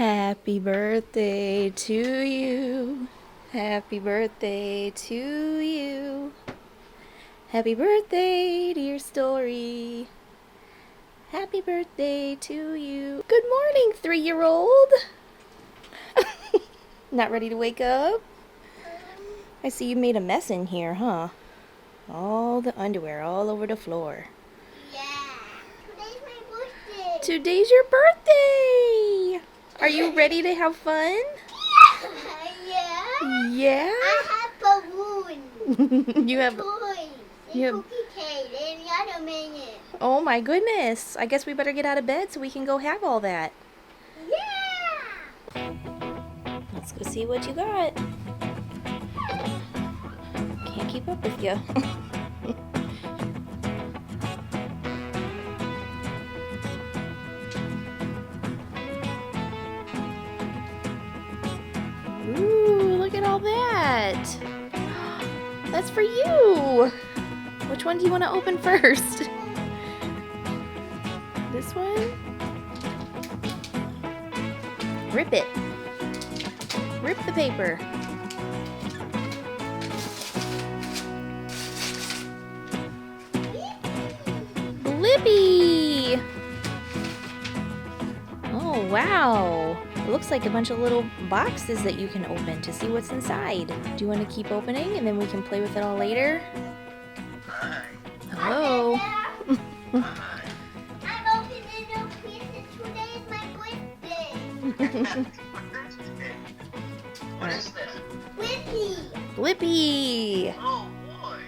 Happy birthday to you. Happy birthday to you. Happy birthday, dear Story. Happy birthday to you. Good morning, 3-year-old. Not ready to wake up? I see you made a mess in here, huh? All the underwear all over the floor. Yeah. Today's my birthday. Today's your birthday. Are you ready to have fun? Yeah. Yeah? I have balloon. You have... toys. you have- And cookie cake and watermelon. Oh my goodness. I guess we better get out of bed so we can go have all that. Yeah. Let's go see what you got. Can't keep up with you. Ooh, look at all that. That's for you. Which one do you want to open first? This one? Rip it. Rip the paper. Blippi! Oh, wow. It looks like a bunch of little boxes that you can open to see what's inside. Do you want to keep opening and then we can play with it all later? Hi. Hello. Hi. I'm opening no pieces. Today is my birthday. Happy birthday. What is that? Whippy. Blippi! Oh boy.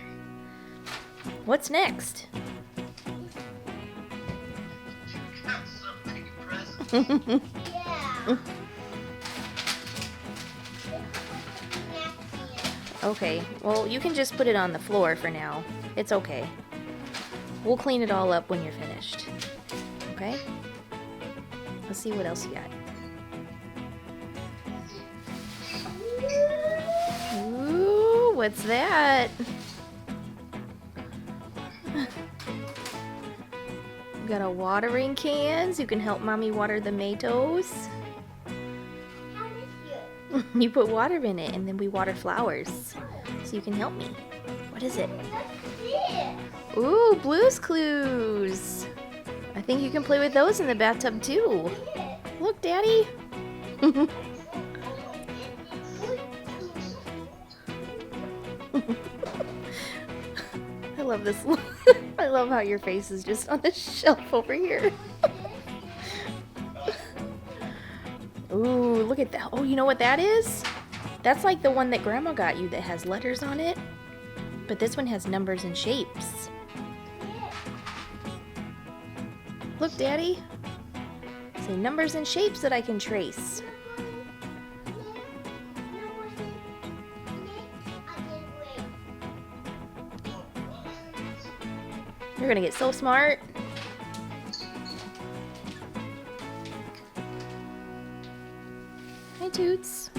What's next? You got some big presents. Yeah. Okay, well, you can just put it on the floor for now. It's okay. We'll clean it all up when you're finished. Okay? Let's see what else you got. Ooh, what's that? We got a watering can so you can help mommy water the tomatoes. How is it? You put water in it and then we water flowers. So you can help me. What is it? What's this? Ooh, Blue's Clues. I think you can play with those in the bathtub too. Look, Daddy. I love this. I love how your face is just on the shelf over here. Ooh, look at that. Oh, you know what that is? That's like the one that Grandma got you that has letters on it. But this one has numbers and shapes. Look, Daddy. See, numbers and shapes that I can trace. You're gonna get so smart. Hi, Toots.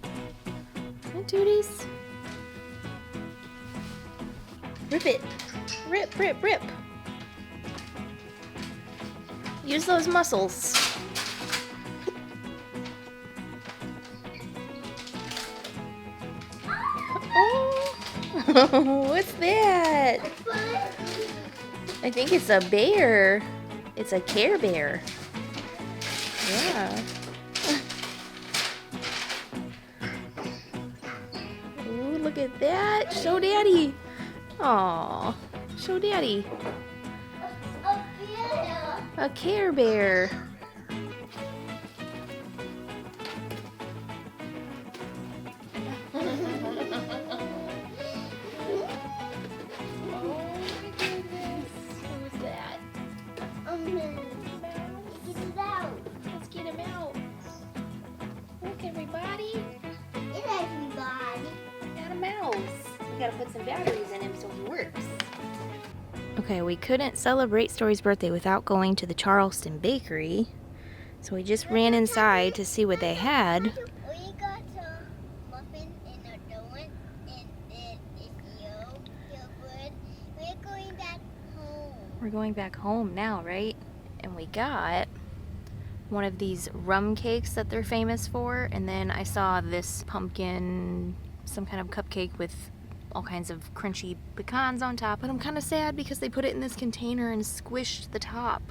Hi, Tooties. Rip it. Rip, rip, rip. Use those muscles. Oh, what's that? I think it's a bear. It's a Care Bear. Yeah. Ooh, look at that. Show Daddy. Aw, show Daddy. A Care Bear. Who's that? Let's get him out. Look, everybody. Got a mouse. We gotta put some batteries in him so he works. Okay, we couldn't celebrate Story's birthday without going to the Charleston Bakery. So we just ran inside to see what they had. We got some muffin and a donut and it's yogurt. We're going back home. We're going back home now, right? And we got one of these rum cakes that they're famous for, and then I saw this pumpkin, some kind of cupcake with all kinds of crunchy pecans on top. But I'm kind of sad because they put it in this container and squished the top.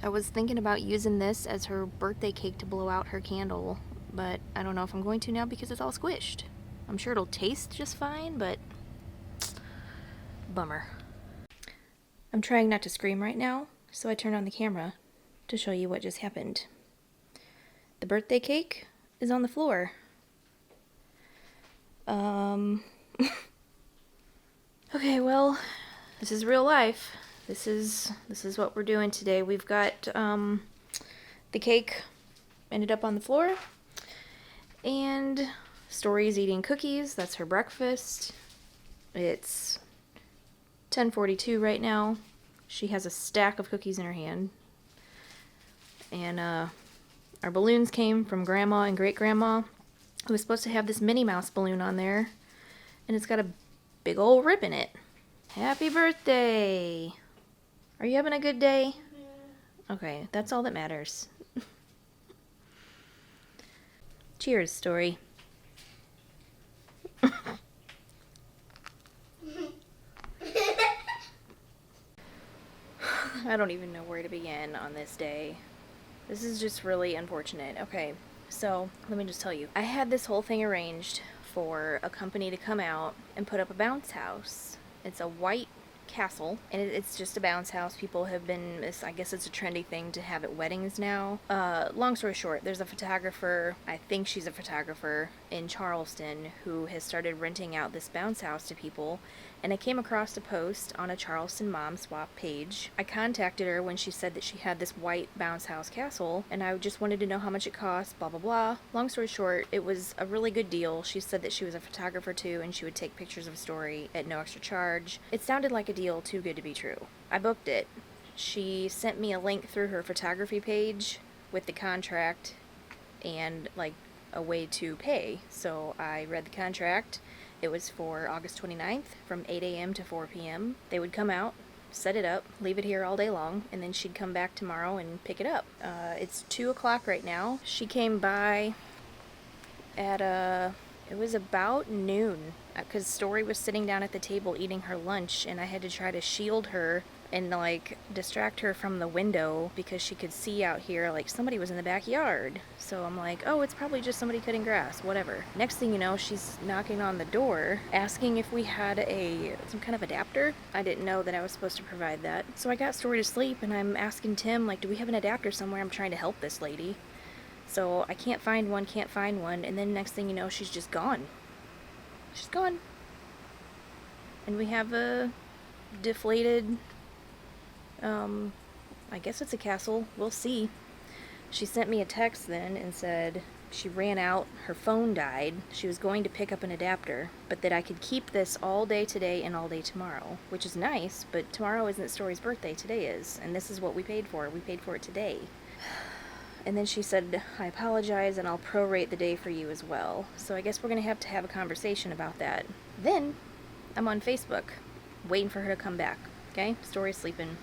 I was thinking about using this as her birthday cake to blow out her candle, but I don't know if I'm going to now because it's all squished. I'm sure it'll taste just fine, but bummer. I'm trying not to scream right now, so I turned on the camera to show you what just happened. The birthday cake is on the floor. Okay, well, this is real life. This is what we're doing today. We've got the cake ended up on the floor, and Story's eating cookies. That's her breakfast. It's 10:42 right now. She has a stack of cookies in her hand. And our balloons came from Grandma and Great-Grandma, who was supposed to have this Minnie Mouse balloon on there. And it's got a big old rip in it. Happy birthday! Are you having a good day? Okay, that's all that matters. Cheers, Story. I don't even know where to begin on this day. This is just really unfortunate. Okay, so let me just tell you. I had this whole thing arranged for a company to come out and put up a bounce house. It's a white castle, and it's just a bounce house. People have been, I guess it's a trendy thing to have at weddings now. Long story short, there's a photographer, I think she's a photographer in Charleston, who has started renting out this bounce house to people, and I came across a post on a Charleston Mom Swap page. I contacted her when she said that she had this white bounce house castle, and I just wanted to know how much it cost, blah blah blah. Long story short, it was a really good deal. She said that she was a photographer too, and she would take pictures of Story at no extra charge. It sounded like a deal too good to be true. I booked it. She sent me a link through her photography page with the contract and like a way to pay. So I read the contract. It was for August 29th from 8 a.m. to 4 p.m. They would come out, set it up, leave it here all day long, and then she'd come back tomorrow and pick it up. It's 2 o'clock right now. She came by at it was about noon, because Story was sitting down at the table eating her lunch, and I had to try to shield her and like distract her from the window because she could see out here like somebody was in the backyard. So I'm like, oh, it's probably just somebody cutting grass, whatever. Next thing you know, she's knocking on the door asking if we had some kind of adapter. I didn't know that I was supposed to provide that. So I got Story to sleep, and I'm asking Tim, like, do we have an adapter somewhere? I'm trying to help this lady. So I can't find one, and then next thing you know, she's just gone. She's gone. And we have a deflated, I guess it's a castle. We'll see. She sent me a text then and said she ran out, her phone died, she was going to pick up an adapter, but that I could keep this all day today and all day tomorrow, which is nice, but tomorrow isn't Story's birthday, today is, and this is what we paid for. We paid for it today. And then she said, I apologize, and I'll prorate the day for you as well. So I guess we're going to have a conversation about that. Then, I'm on Facebook, waiting for her to come back, okay? Story's sleeping,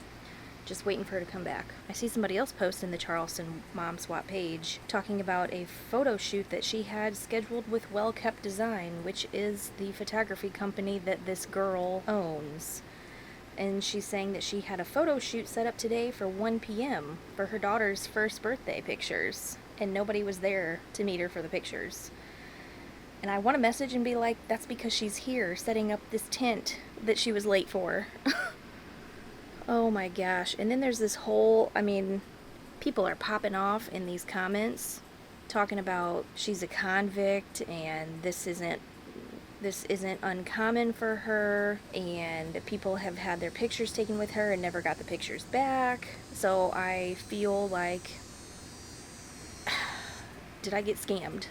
just waiting for her to come back. I see somebody else post in the Charleston Mom Swap page talking about a photo shoot that she had scheduled with Well Kept Design, which is the photography company that this girl owns. And she's saying that she had a photo shoot set up today for 1 p.m. for her daughter's first birthday pictures, and nobody was there to meet her for the pictures. And I want to message and be like, that's because she's here setting up this tent that she was late for. Oh my gosh. And then there's this whole, people are popping off in these comments talking about she's a convict and this isn't uncommon for her, and people have had their pictures taken with her and never got the pictures back. So I feel like, did I get scammed?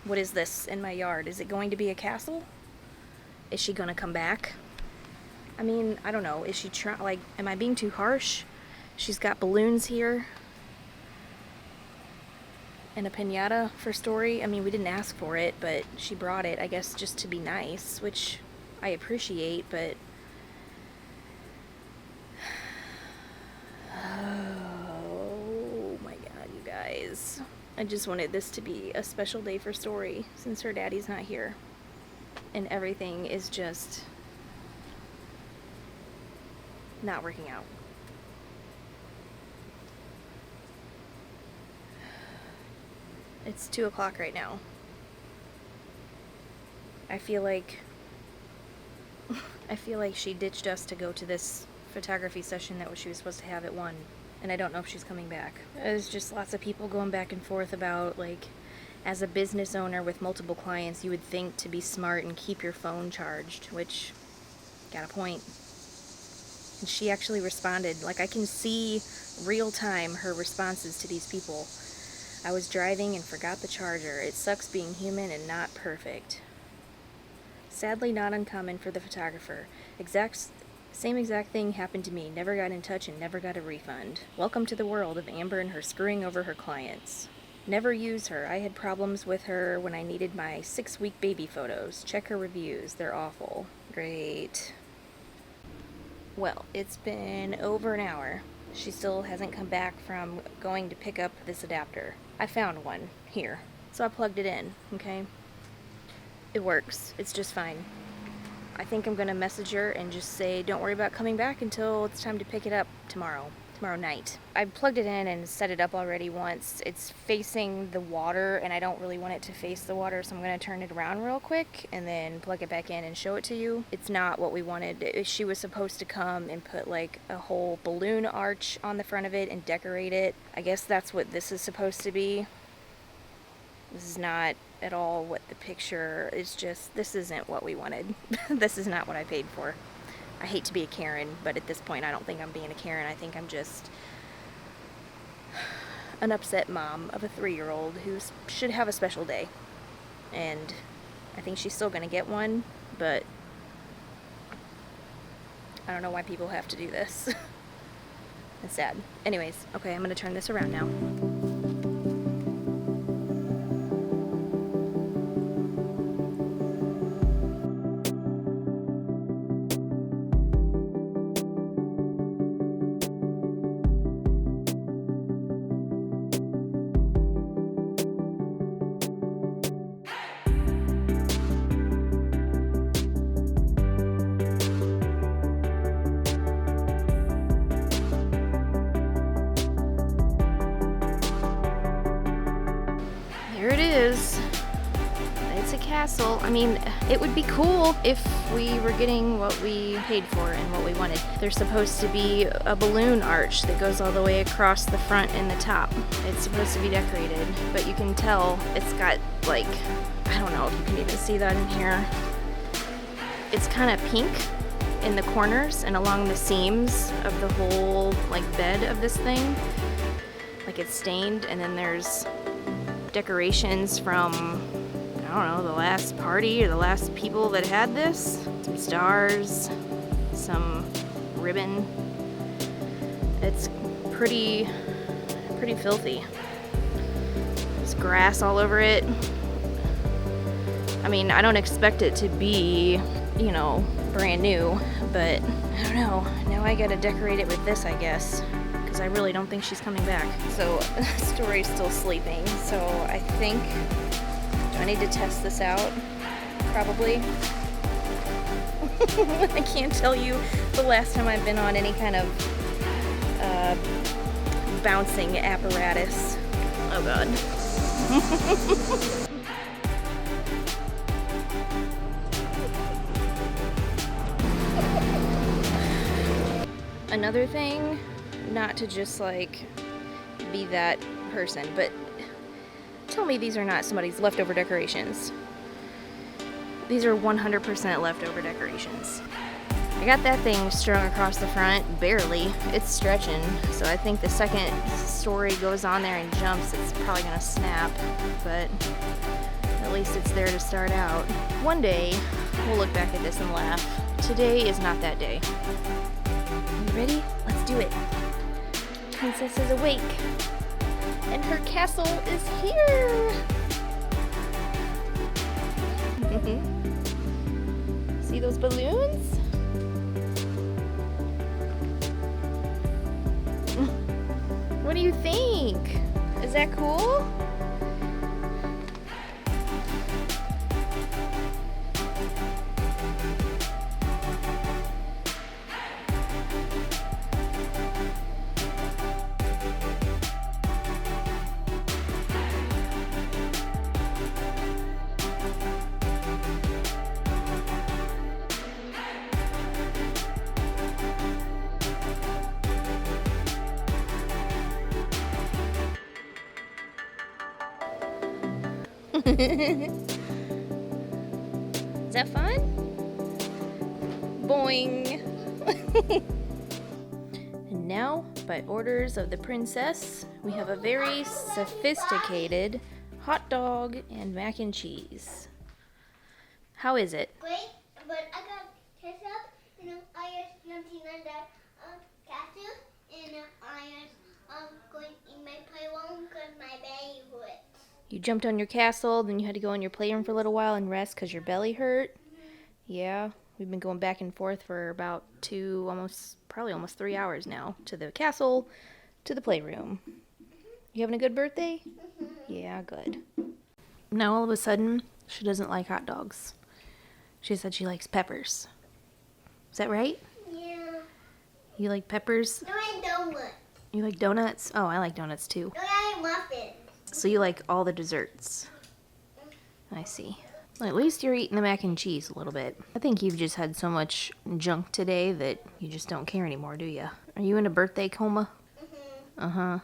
What is this in my yard? Is it going to be a castle? Is she gonna come back? I don't know. Is she am I being too harsh? She's got balloons here and a piñata for Story. We didn't ask for it, but she brought it, I guess, just to be nice, which I appreciate, but oh my is. I just wanted this to be a special day for Story since her daddy's not here. And everything is just not working out. It's 2 o'clock right now. I feel like she ditched us to go to this photography session that she was supposed to have at 1, and I don't know if she's coming back. There's just lots of people going back and forth about, like, as a business owner with multiple clients, you would think to be smart and keep your phone charged, which, got a point. And she actually responded. Like, I can see real time her responses to these people. I was driving and forgot the charger. It sucks being human and not perfect. Sadly not uncommon for the photographer. Same exact thing happened to me. Never got in touch and never got a refund. Welcome to the world of Amber and her screwing over her clients. Never use her. I had problems with her when I needed my 6-week baby photos. Check her reviews. They're awful. Great. Well, it's been over an hour. She still hasn't come back from going to pick up this adapter. I found one here, so I plugged it in, okay? It works. It's just fine. I think I'm gonna message her and just say, don't worry about coming back until it's time to pick it up tomorrow night. I plugged it in and set it up already once. It's facing the water, and I don't really want it to face the water, so I'm gonna turn it around real quick and then plug it back in and show it to you. It's not what we wanted. She was supposed to come and put like a whole balloon arch on the front of it and decorate it. I guess that's what this is supposed to be. This is not at all what the picture is. Just, this isn't what we wanted. This is not what I paid for. I hate to be a Karen, but at this point I don't think I'm being a Karen. I think I'm just an upset mom of a 3-year-old who should have a special day. And I think she's still gonna get one, but I don't know why people have to do this. It's sad. Anyways, okay, I'm gonna turn this around now. Here it is. It's a castle. I mean, it would be cool if we were getting what we paid for and what we wanted. There's supposed to be a balloon arch that goes all the way across the front and the top. It's supposed to be decorated, but you can tell it's got, like, I don't know if you can even see that in here. It's kind of pink in the corners and along the seams of the whole, like, bed of this thing. Like, it's stained, and then there's decorations from, I don't know, the last party or the last people that had this. Some stars, some ribbon. It's pretty filthy. There's grass all over it. I mean, I don't expect it to be, you know, brand new, but I don't know. Now I gotta decorate it with this, I guess. I really don't think she's coming back. So Story's still sleeping, so I think, do I need to test this out? Probably. I can't tell you the last time I've been on any kind of bouncing apparatus. Oh god. Another thing, not to just like be that person, but tell me these are not somebody's leftover decorations. These are 100% leftover decorations. I got that thing strung across the front, barely. It's stretching, so I think the second Story goes on there and jumps, it's probably gonna snap, but at least it's there to start out. One day, we'll look back at this and laugh. Today is not that day. You ready? Let's do it. Princess is awake, and her castle is here. See those balloons? What do you think? Is that cool? Is that fun? Boing! And now, by orders of the princess, we have a very sophisticated hot dog and mac and cheese. How is it? Great, but I got ketchup and I use something like that cashew and I use going in my playroom because my belly hurts. You jumped on your castle, then you had to go in your playroom for a little while and rest because your belly hurt? Yeah, we've been going back and forth for about probably almost 3 hours now. To the castle, to the playroom. You having a good birthday? Yeah, good. Now all of a sudden, she doesn't like hot dogs. She said she likes peppers. Is that right? Yeah. You like peppers? No, I don't want. You like donuts? Oh, I like donuts too. No, I like muffins. So you like all the desserts. I see. Well, at least you're eating the mac and cheese a little bit. I think you've just had so much junk today that you just don't care anymore, do you? Are you in a birthday coma? Uh-huh.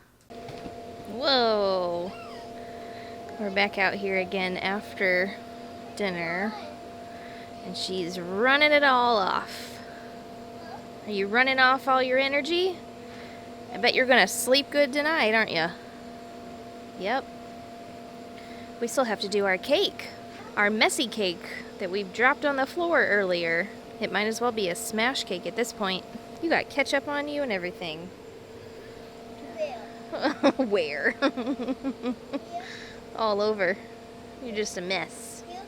Whoa. We're back out here again after dinner. And she's running it all off. Are you running off all your energy? I bet you're gonna sleep good tonight, aren't you? Yep. We still have to do our cake. Our messy cake that we dropped on the floor earlier. It might as well be a smash cake at this point. You got ketchup on you and everything. Where? Where? All over. You're just a mess. Here?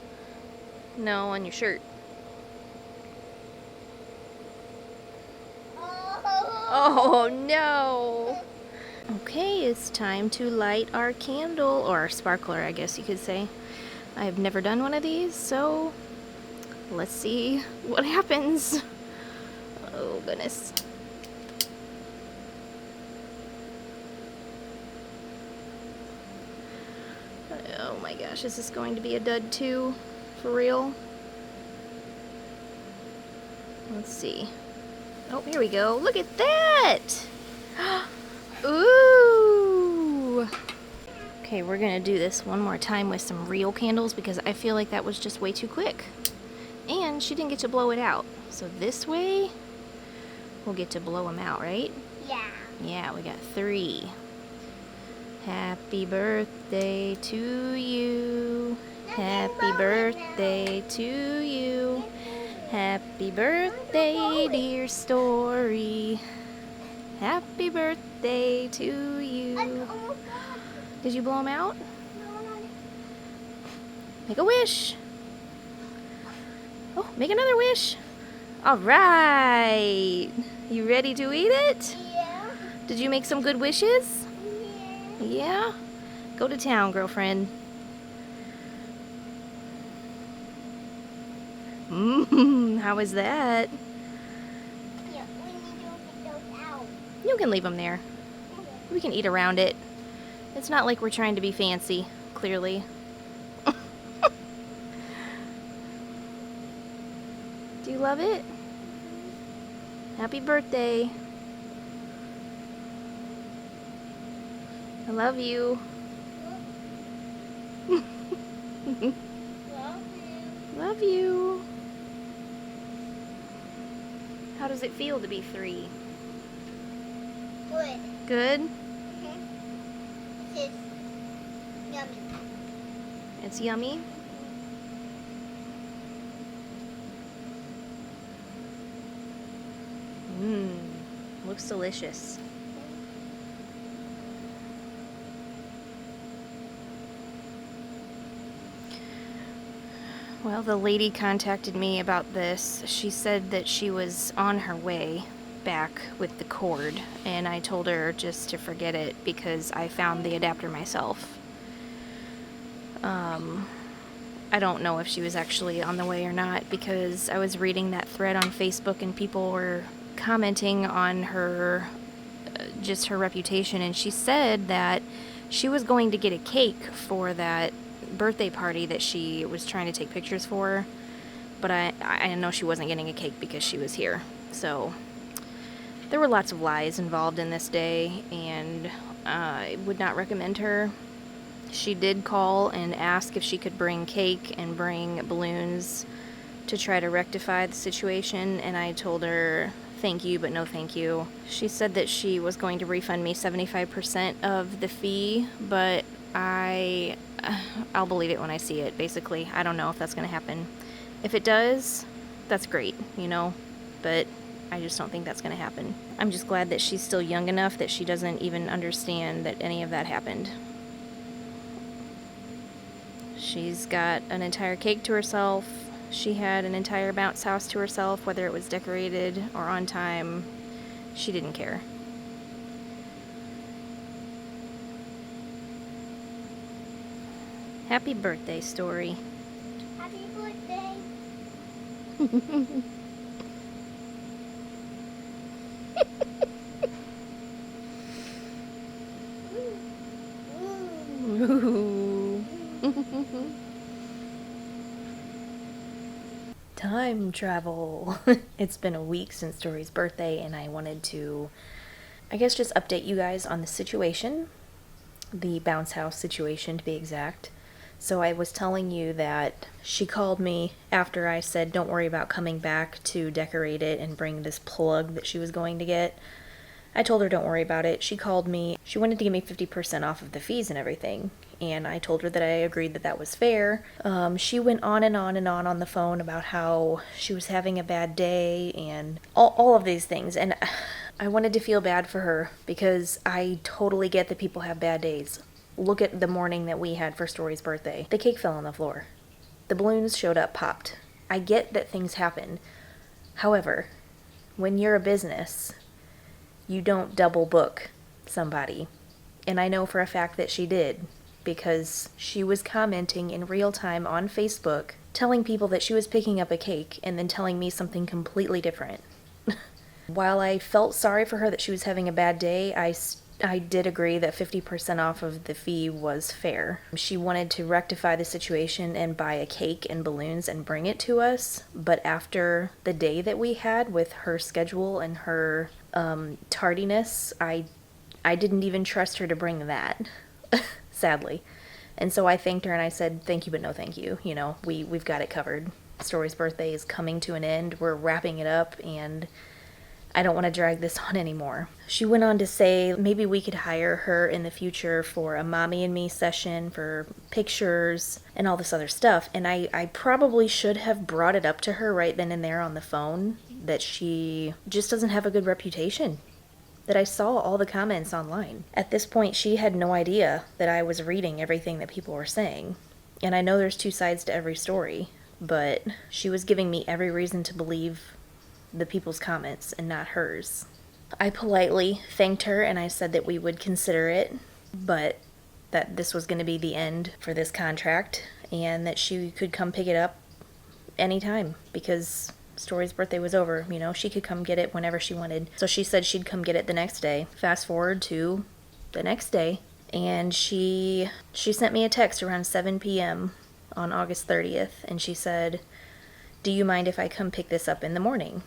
No, on your shirt. Oh no! Okay, it's time to light our candle, or our sparkler, I guess you could say. I have never done one of these, so let's see what happens. Oh goodness. Oh my gosh, is this going to be a dud too? For real? Let's see. Oh, here we go. Look at that! Ooh! Okay, we're gonna do this one more time with some real candles because I feel like that was just way too quick. And she didn't get to blow it out. So this way, we'll get to blow them out, right? Yeah. Yeah, we got 3. Happy birthday to you. Happy birthday to you. Happy birthday, dear Story. Happy birthday to you. Did you blow them out? Make a wish. Oh, make another wish. All right. You ready to eat it? Yeah. Did you make some good wishes? Yeah. Yeah? Go to town, girlfriend. How is that? Yeah, we need to get those out. You can leave them there. We can eat around it. It's not like we're trying to be fancy, clearly. Do you love it? Happy birthday. I love you. Love you. Love you. How does it feel to be 3? Good. Good? This is yummy. It's yummy? Looks delicious. Well, the lady contacted me about this. She said that she was on her way back with the cord, and I told her just to forget it because I found the adapter myself. I don't know if she was actually on the way or not, because I was reading that thread on Facebook and people were commenting on her, just her reputation, and she said that she was going to get a cake for that birthday party that she was trying to take pictures for, but I know she wasn't getting a cake because she was here. So there were lots of lies involved in this day, and I would not recommend her. She did call and ask if she could bring cake and bring balloons to try to rectify the situation, and I told her thank you, but no thank you. She said that she was going to refund me 75% of the fee, but I'll believe it when I see it, basically. I don't know if that's going to happen. If it does, that's great, you know, but I just don't think that's going to happen. I'm just glad that she's still young enough that she doesn't even understand that any of that happened. She's got an entire cake to herself. She had an entire bounce house to herself, whether it was decorated or on time. She didn't care. Happy birthday, Story. Happy birthday. Time travel. It's been a week since Story's birthday, and I wanted to, I guess, just update you guys on the situation. The bounce house situation, to be exact. So I was telling you that she called me after I said don't worry about coming back to decorate it and bring this plug that she was going to get. I told her don't worry about it. She called me. She wanted to give me 50% off of the fees and everything. And I told her that I agreed that that was fair. She went on and on and on the phone about how she was having a bad day and all of these things. And I wanted to feel bad for her because I totally get that people have bad days. Look at the morning that we had for Story's birthday. The cake fell on the floor. The balloons showed up, popped. I get that things happen. However, when you're a business, you don't double book somebody. And I know for a fact that she did, because she was commenting in real time on Facebook, telling people that she was picking up a cake and then telling me something completely different. While I felt sorry for her that she was having a bad day, I did agree that 50% off of the fee was fair. She wanted to rectify the situation and buy a cake and balloons and bring it to us, but after the day that we had with her schedule and her tardiness, I didn't even trust her to bring that, sadly. And so I thanked her and I said, thank you, but no thank you. You know, we've got it covered. Story's birthday is coming to an end. We're wrapping it up, and I don't want to drag this on anymore. She went on to say maybe we could hire her in the future for a mommy and me session for pictures and all this other stuff. And I probably should have brought it up to her right then and there on the phone that she just doesn't have a good reputation. That I saw all the comments online. At this point, she had no idea that I was reading everything that people were saying. And I know there's two sides to every story, but she was giving me every reason to believe the people's comments and not hers. I politely thanked her and I said that we would consider it, but that this was going to be the end for this contract and that she could come pick it up anytime because Story's birthday was over. You know, she could come get it whenever she wanted. So she said she'd come get it the next day. Fast forward to the next day, and she sent me a text around 7 p.m. on August 30th, and she said, do you mind if I come pick this up in the morning?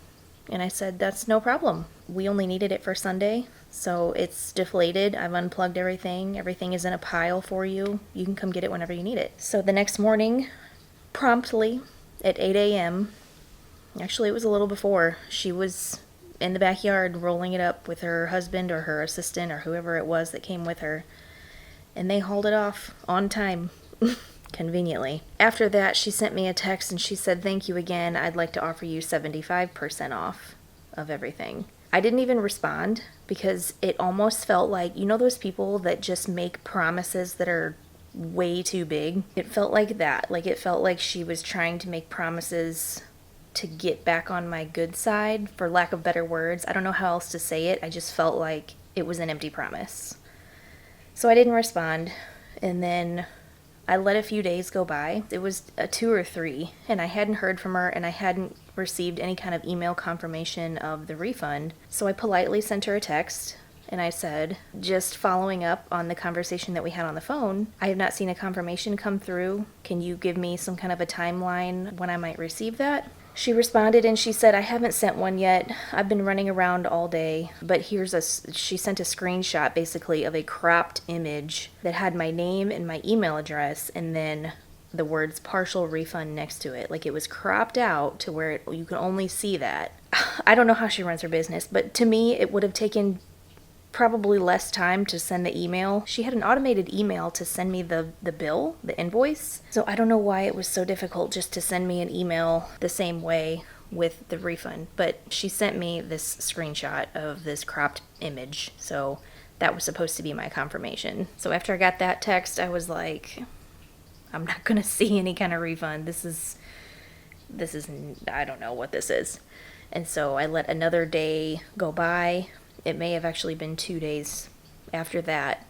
And I said, that's no problem. We only needed it for Sunday, so it's deflated. I've unplugged everything. Everything is in a pile for you. You can come get it whenever you need it. So the next morning, promptly at 8 a.m., actually it was a little before, she was in the backyard rolling it up with her husband or her assistant or whoever it was that came with her. And they hauled it off on time. Conveniently. After that, she sent me a text and she said, thank you again. I'd like to offer you 75% off of everything. I didn't even respond because it almost felt like, you know, those people that just make promises that are way too big? It felt like that. Like it felt like she was trying to make promises to get back on my good side, for lack of better words. I don't know how else to say it. I just felt like it was an empty promise. So I didn't respond, and then I let a few days go by. It was a 2 or 3, and I hadn't heard from her, and I hadn't received any kind of email confirmation of the refund. So I politely sent her a text, and I said, just following up on the conversation that we had on the phone, I have not seen a confirmation come through. Can you give me some kind of a timeline when I might receive that? She responded and she said, I haven't sent one yet. I've been running around all day, but she sent a screenshot basically of a cropped image that had my name and my email address and then the words partial refund next to it. Like it was cropped out to where you can only see that. I don't know how she runs her business, but to me it would have taken probably less time to send the email. She had an automated email to send me the bill, the invoice. So I don't know why it was so difficult just to send me an email the same way with the refund. But she sent me this screenshot of this cropped image. So that was supposed to be my confirmation. So after I got that text, I was like, I'm not going to see any kind of refund. This is, I don't know what this is. And so I let another day go by. It may have actually been 2 days after that.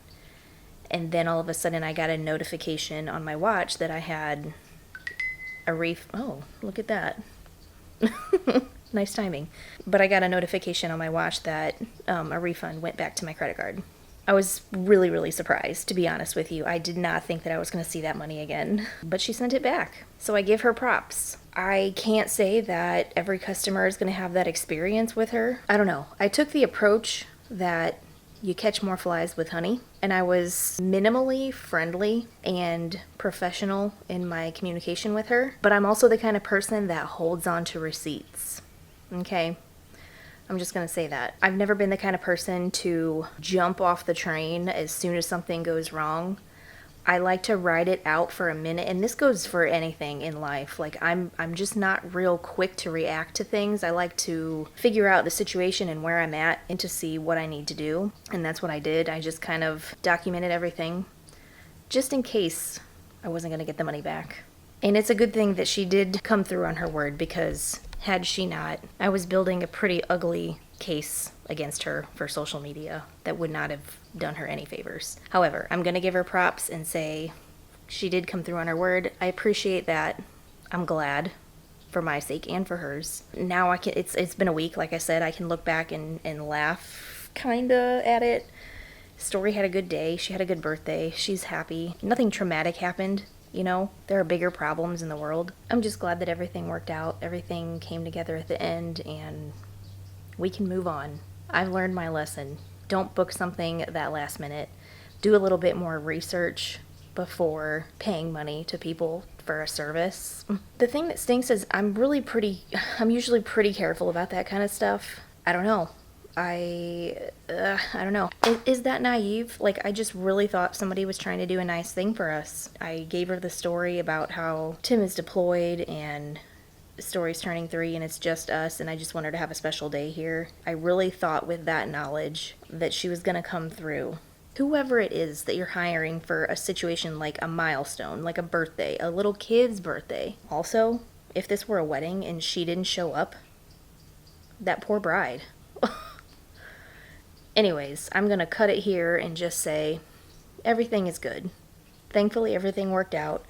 And then all of a sudden I got a notification on my watch that I had a oh, look at that. Nice timing. But I got a notification on my watch that a refund went back to my credit card. I was really, really surprised, to be honest with you. I did not think that I was going to see that money again. But she sent it back. So I give her props. I can't say that every customer is going to have that experience with her. I don't know. I took the approach that you catch more flies with honey. And I was minimally friendly and professional in my communication with her. But I'm also the kind of person that holds on to receipts. Okay? I'm just going to say that. I've never been the kind of person to jump off the train as soon as something goes wrong. I like to ride it out for a minute, and this goes for anything in life. Like I'm just not real quick to react to things. I like to figure out the situation and where I'm at and to see what I need to do. And that's what I did. I just kind of documented everything just in case I wasn't going to get the money back. And it's a good thing that she did come through on her word, because had she not, I was building a pretty ugly case against her for social media that would not have done her any favors. However, I'm going to give her props and say she did come through on her word. I appreciate that. I'm glad for my sake and for hers. Now it's been a week, like I said, I can look back and laugh kinda at it. Story had a good day. She had a good birthday. She's happy. Nothing traumatic happened. You know, there are bigger problems in the world. I'm just glad that everything worked out. Everything came together at the end and we can move on. I've learned my lesson. Don't book something that last minute. Do a little bit more research before paying money to people for a service. The thing that stinks is I'm usually pretty careful about that kind of stuff. I don't know. I don't know. Is that naive? Like, I just really thought somebody was trying to do a nice thing for us. I gave her the story about how Tim is deployed and the story's turning 3 and it's just us, and I just want her to have a special day here. I really thought with that knowledge that she was going to come through. Whoever it is that you're hiring for a situation like a milestone, like a birthday, a little kid's birthday. Also, if this were a wedding and she didn't show up, that poor bride. Anyways, I'm going to cut it here and just say everything is good. Thankfully, everything worked out.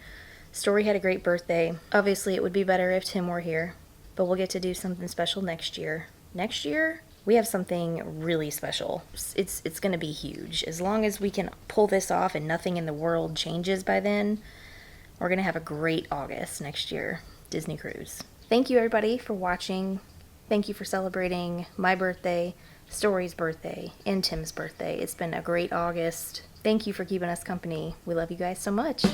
Story had a great birthday. Obviously, it would be better if Tim were here, but we'll get to do something special next year. Next year, we have something really special. It's going to be huge. As long as we can pull this off and nothing in the world changes by then, we're going to have a great August next year. Disney Cruise. Thank you, everybody, for watching. Thank you for celebrating my birthday, Story's birthday, and Tim's birthday. It's been a great August. Thank you for keeping us company. We love you guys so much.